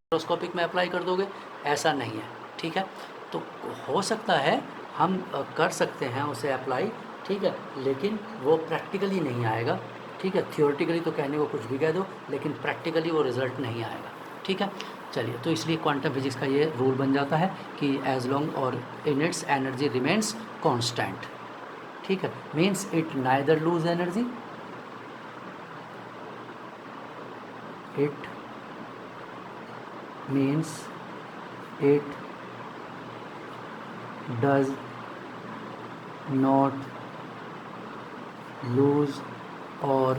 Microscopic में apply कर दोगे, ऐसा नहीं है, ठीक है। तो हो सकता है हम कर सकते हैं उसे अप्लाई, ठीक है, लेकिन वो प्रैक्टिकली नहीं आएगा, ठीक है। थियोरेटिकली तो कहने को कुछ भी कह दो, लेकिन प्रैक्टिकली वो रिज़ल्ट नहीं आएगा, ठीक है। चलिए, तो इसलिए क्वांटम फिजिक्स का ये रूल बन जाता है कि एज लॉन्ग और in its energy remains constant, ठीक है, means it neither lose energy, it means it does not lose और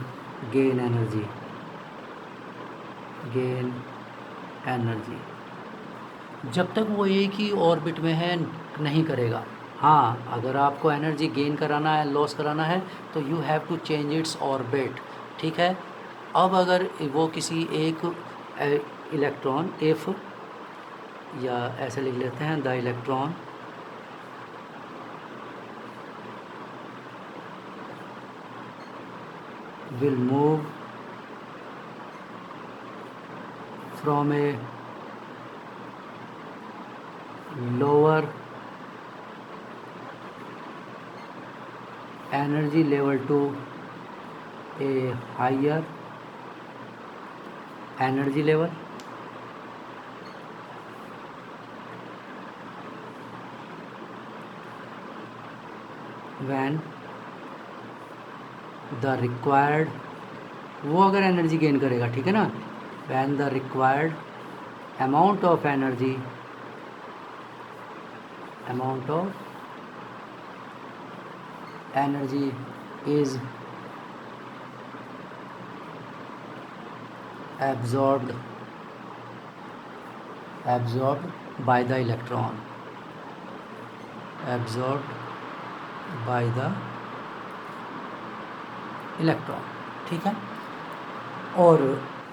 गेन एनर्जी, गेन एनर्जी, जब तक वो एक ही ऑर्बिट में है नहीं करेगा। हाँ, अगर आपको एनर्जी गेन कराना है, लॉस कराना है, तो you have to change its orbit, ठीक है। अब अगर वो किसी एक इलेक्ट्रॉन इफ़, या ऐसे लिख लेते हैं, the electron will move from a lower energy level to a higher energy level, when the required, वो अगर एनर्जी गेन करेगा, ठीक है ना, when the required amount of energy is absorbed by the electron, ठीक है। और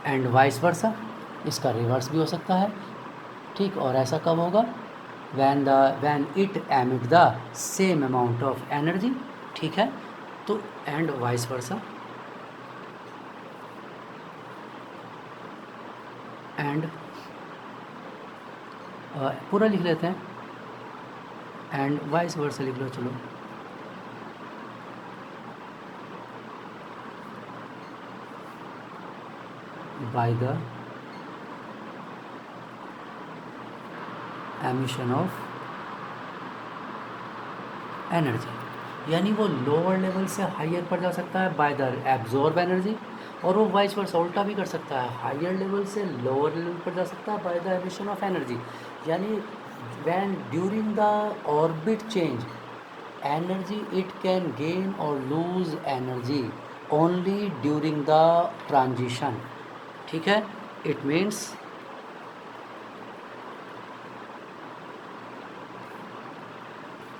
एंड वाइस वर्सा, इसका रिवर्स भी हो सकता है, ठीक। और ऐसा कब होगा, when it emit the same amount of energy, ठीक है। तो एंड वाइस वर्सा, एंड पूरा लिख लेते हैं, एंड वाइस वर्सा लिख लो, चलो, by the emission of energy, यानी वो लोअर लेवल से हायर पर जा सकता है बाय द एब्जॉर्ब एनर्जी, और वो वाइस वर्सा उल्टा भी कर सकता है, हायर लेवल से लोअर लेवल पर जा सकता है by the emission of energy. यानी when during the orbit change energy it can gain और lose energy only during the transition, ठीक है। It means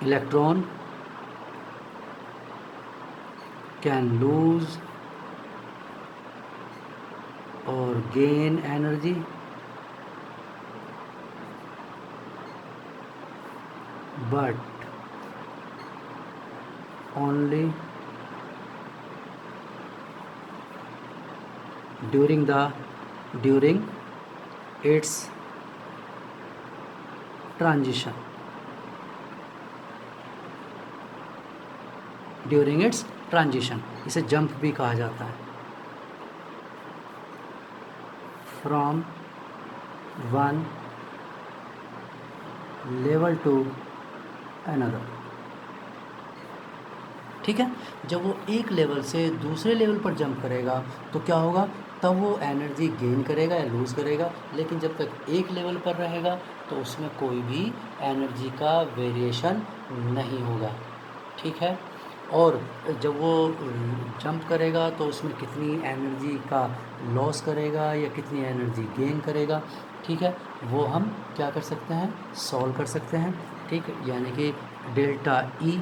electron can lose और gain energy but only during its transition, इसे jump भी कहा जाता है, from one level to another, ठीक है। जब वो एक लेवल से दूसरे लेवल पर जंप करेगा तो क्या होगा, तब वो एनर्जी गेन करेगा या लूज़ करेगा, लेकिन जब तक एक लेवल पर रहेगा तो उसमें कोई भी एनर्जी का वेरिएशन नहीं होगा, ठीक है। और जब वो जंप करेगा तो उसमें कितनी एनर्जी का लॉस करेगा या कितनी एनर्जी गेन करेगा, ठीक है, वो हम क्या कर सकते हैं, सॉल्व कर सकते हैं, ठीक। यानी कि डेल्टा ई,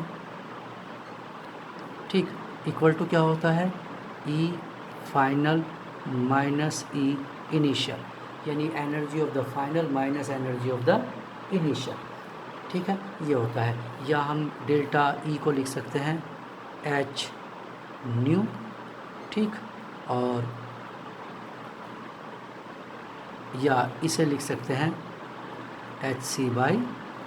ठीक, इक्वल टू क्या होता है, ई फाइनल माइनस ई इनिशियल, यानी energy of the final minus energy of the initial, ठीक है, ये होता है। या हम डेल्टा ई को लिख सकते हैं एच न्यू, ठीक, और या इसे लिख सकते हैं एच सी बाई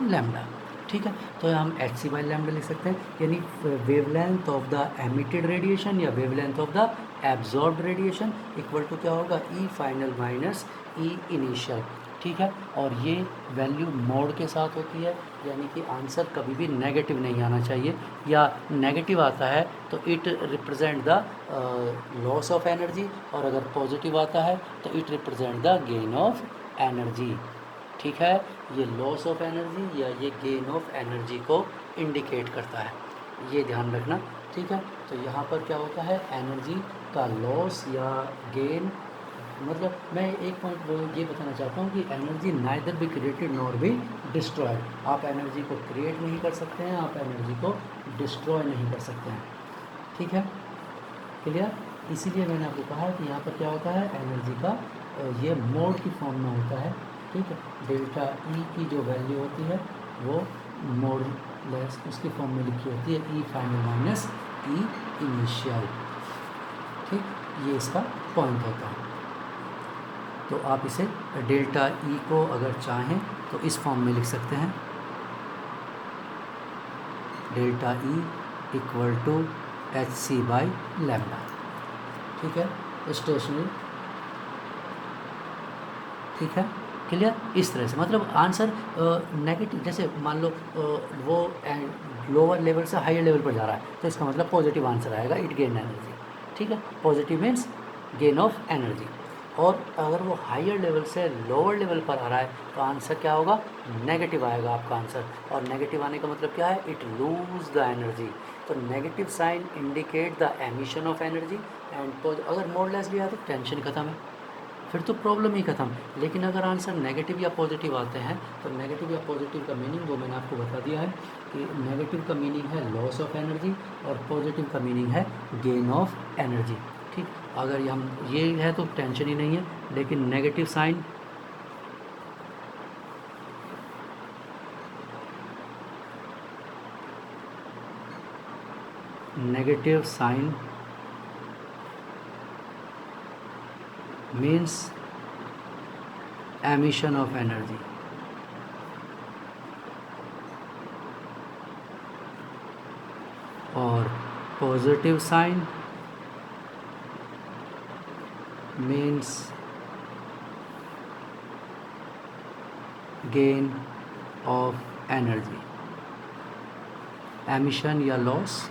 लैम्डा। ठीक है, तो हम एच सी बाई लैम्डा लिख सकते हैं, यानी wavelength of the emitted radiation या wavelength of the absorbed radiation equal to क्या होगा, E final minus E initial. ठीक है, और ये वैल्यू मोड के साथ होती है, यानी कि आंसर कभी भी नेगेटिव नहीं आना चाहिए, या नेगेटिव आता है तो it represent the loss of energy, और अगर पॉजिटिव आता है तो it represent the gain of energy. ठीक है, ये लॉस ऑफ एनर्जी या ये गेन ऑफ एनर्जी को इंडिकेट करता है, ये ध्यान रखना। ठीक है, तो यहाँ पर क्या होता है, एनर्जी का लॉस या गेन, मतलब मैं एक पॉइंट ये बताना चाहता हूँ कि energy neither be created nor be destroyed. आप एनर्जी को क्रिएट नहीं कर सकते हैं, आप एनर्जी को डिस्ट्रॉय नहीं कर सकते हैं। ठीक है, क्लियर। इसीलिए मैंने आपको कहा कि यहाँ पर क्या होता है, एनर्जी का ये मोड की फॉर्म में होता है। ठीक है, डेल्टा ई की जो वैल्यू होती है वो मोड लेस उसकी फॉर्म में लिखी होती है, ई फाइनल माइनस ई इनिशियल। ठीक, ये इसका पॉइंट होता है। तो आप इसे डेल्टा ई को अगर चाहें तो इस फॉर्म में लिख सकते हैं, delta E equal to H C by lambda. ठीक है, स्टेशनरी। ठीक है, क्लियर। इस तरह से मतलब आंसर नेगेटिव, जैसे मान लो वो लोअर लेवल से हायर लेवल पर जा रहा है तो इसका मतलब पॉजिटिव आंसर आएगा, इट गेन एनर्जी। ठीक है, positive means gain of energy. और अगर वो हायर लेवल से लोअर लेवल पर आ रहा है तो आंसर क्या होगा, नेगेटिव आएगा आपका आंसर। और नेगेटिव आने का मतलब क्या है, इट लूज द एनर्जी। तो negative sign indicate the emission of energy and अगर मोडलेस भी आया तो टेंशन खत्म है, फिर तो प्रॉब्लम ही खत्म। लेकिन अगर आंसर नेगेटिव या पॉजिटिव आते हैं तो नेगेटिव या पॉजिटिव का मीनिंग वो मैंने आपको बता दिया है कि नेगेटिव का मीनिंग है लॉस ऑफ एनर्जी और पॉजिटिव का मीनिंग है गेन ऑफ एनर्जी। ठीक, अगर ये है तो टेंशन ही नहीं है, लेकिन negative sign means emission of energy, और positive sign means gain of energy, emission या लॉस।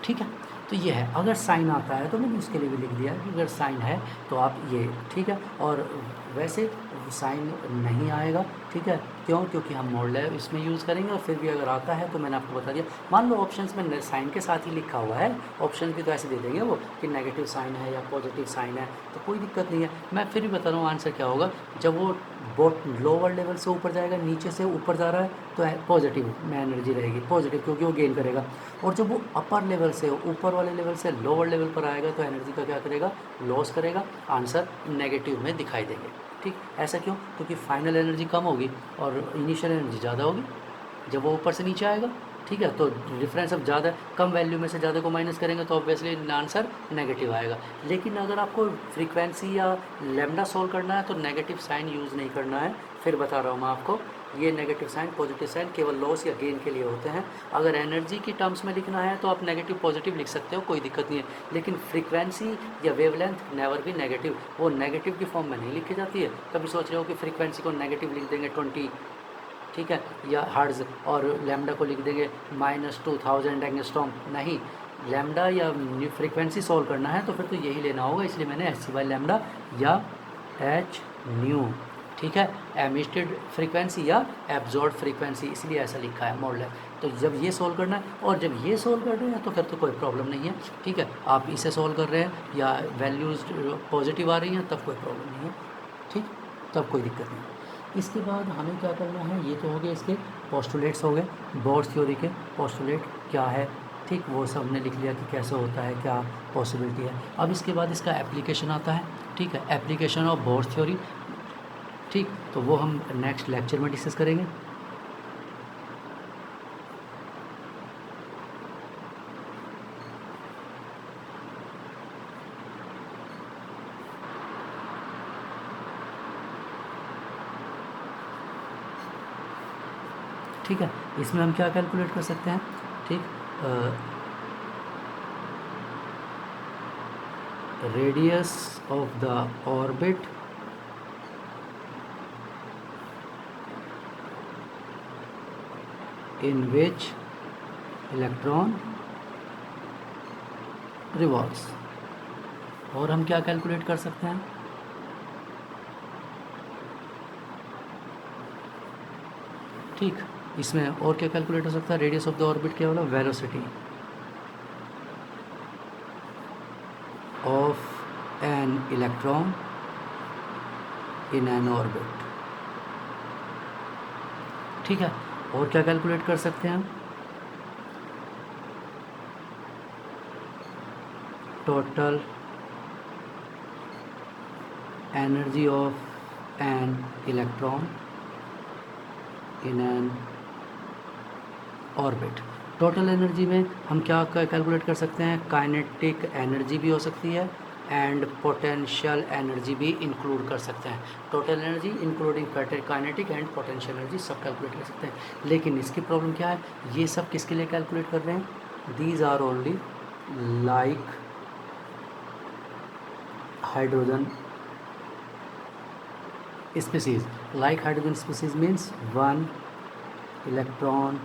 ठीक है, तो ये है। अगर साइन आता है तो मैंने उसके लिए भी लिख दिया कि अगर साइन है तो आप ये, ठीक है। और वैसे साइन नहीं आएगा, ठीक है, क्यों, क्योंकि हम मॉडल इसमें यूज़ करेंगे। और फिर भी अगर आता है तो मैंने आपको बता दिया, मान लो ऑप्शंस में साइन के साथ ही लिखा हुआ है, ऑप्शन भी तो ऐसे दे देंगे वो कि नेगेटिव साइन है या पॉजिटिव साइन है, तो कोई दिक्कत नहीं है। मैं फिर भी बता रहा हूँ आंसर क्या होगा, जब वो बहुत लोअर लेवल से ऊपर जाएगा, नीचे से ऊपर जा रहा है तो पॉजिटिव में एनर्जी रहेगी, पॉजिटिव, क्योंकि वो गेन करेगा। और जब वो अपर लेवल से ऊपर वाले लेवल से लोअर लेवल पर आएगा तो एनर्जी का क्या करेगा, लॉस करेगा, आंसर नेगेटिव में दिखाई देंगे। ठीक, ऐसा क्यों, क्योंकि फाइनल एनर्जी कम होगी और इनिशियल एनर्जी ज़्यादा होगी जब वो ऊपर से नीचे आएगा। ठीक है, तो डिफरेंस अब ज़्यादा, कम वैल्यू में से ज़्यादा को माइनस करेंगे तो ऑब्वियसली आंसर नेगेटिव आएगा। लेकिन अगर आपको फ्रीक्वेंसी या लैम्डा सोल्व करना है तो नेगेटिव साइन यूज़ नहीं करना है। फिर बता रहा हूँ मैं आपको, ये नेगेटिव साइन पॉजिटिव साइन केवल लॉस या गेन के लिए होते हैं। अगर एनर्जी की टर्म्स में लिखना है तो आप नेगेटिव पॉजिटिव लिख सकते हो, कोई दिक्कत नहीं है। लेकिन फ्रीक्वेंसी या वेवलेंथ नेवर भी नेगेटिव, वो नेगेटिव की फॉर्म में नहीं लिखी जाती है। कभी सोच रहे हो कि फ्रीक्वेंसी को नेगेटिव लिख देंगे 20, ठीक है, या हर्ट्ज़, और लैम्डा को लिख देंगे -2000 एंगस्ट्रॉम, नहीं। लैम्डा या फ्रीक्वेंसी सॉल्व करना है तो फिर तो यही लेना होगा, इसलिए मैंने एच सी बाई लैम्डा या एच न्यू, ठीक है, एमिटेड फ्रीक्वेंसी या एब्जॉर्ब फ्रीक्वेंसी, इसलिए ऐसा लिखा है मॉडल। तो जब ये सॉल्व करना है और जब ये सॉल्व कर रहे हैं तो फिर तो कोई प्रॉब्लम नहीं है। ठीक है, आप इसे सॉल्व कर रहे हैं या वैल्यूज़ पॉजिटिव आ रही हैं तब कोई प्रॉब्लम नहीं है। ठीक, तब कोई दिक्कत नहीं। इसके बाद हमें क्या करना है, ये तो हो गए इसके पोस्टुलेट्स हो गए, बोर्स थ्योरी के पोस्टुलेट क्या है, ठीक, वो सब हमने लिख लिया कि कैसे होता है, क्या पॉसिबिलिटी है। अब इसके बाद इसका एप्लीकेशन आता है, ठीक है, एप्लीकेशन ऑफ बोर्स थ्योरी। ठीक, तो वो हम नेक्स्ट लेक्चर में डिस्कस करेंगे। ठीक है, इसमें हम क्या कैलकुलेट कर सकते हैं, ठीक, radius of the orbit in which electron revolves. और हम क्या कैलकुलेट कर सकते हैं, ठीक, इसमें और क्या कैलकुलेट हो सकता है, रेडियस ऑफ द ऑर्बिट क्या होगा, velocity of an electron in an orbit. ठीक है, और क्या कैलकुलेट कर सकते हैं हम, total energy of an electron in an orbit. Total energy में हम क्या कैलकुलेट कर सकते हैं, काइनेटिक एनर्जी भी हो सकती है एंड पोटेंशियल एनर्जी भी इंक्लूड कर सकते हैं। Total energy including kinetic and potential energy सब कैलकुलेट कर सकते हैं। लेकिन इसकी प्रॉब्लम क्या है, ये सब किसके लिए कैलकुलेट कर रहे हैं, these are only like hydrogen species. Like hydrogen species means one electron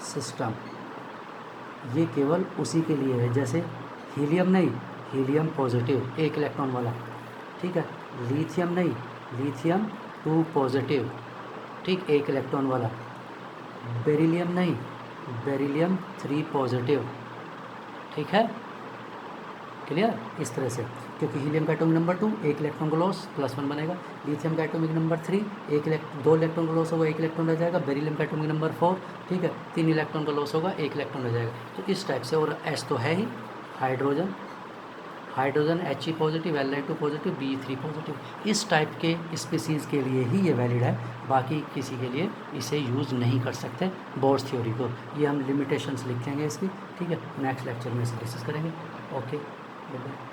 system. ये केवल उसी के लिए है, जैसे हीलियम नहीं, हीलियम पॉजिटिव एक इलेक्ट्रॉन वाला, ठीक है, लिथियम नहीं, लिथियम 2 पॉजिटिव, ठीक, एक इलेक्ट्रॉन वाला, बेरिलियम नहीं, बेरिलियम 3 पॉजिटिव, ठीक है, क्लियर, इस तरह से, क्योंकि हीलियम का एटॉमिक नंबर 2, एक इलेक्ट्रॉन का लॉस +1 बनेगा, लिथियम का एटॉमिक नंबर 3, 2 इलेक्ट्रॉन का लॉस होगा, 1 इलेक्ट्रॉन रह जाएगा, बेरिलियम का एटॉमिक नंबर 4, ठीक है, 3 इलेक्ट्रॉन का लॉस होगा, 1 इलेक्ट्रॉन रह जाएगा। तो इस टाइप से, और एस तो है ही hydrogen, hydrogen He positive, Li2 positive, Be3 positive, इस टाइप के स्पीसीज़ के लिए ही ये वैलिड है, बाकी किसी के लिए इसे यूज़ नहीं कर सकते बोर्स थ्योरी को। ये हम लिमिटेशंस लिखेंगे इसकी, ठीक है, नेक्स्ट लेक्चर में इसे डिस्कस करेंगे। Okay, good bye.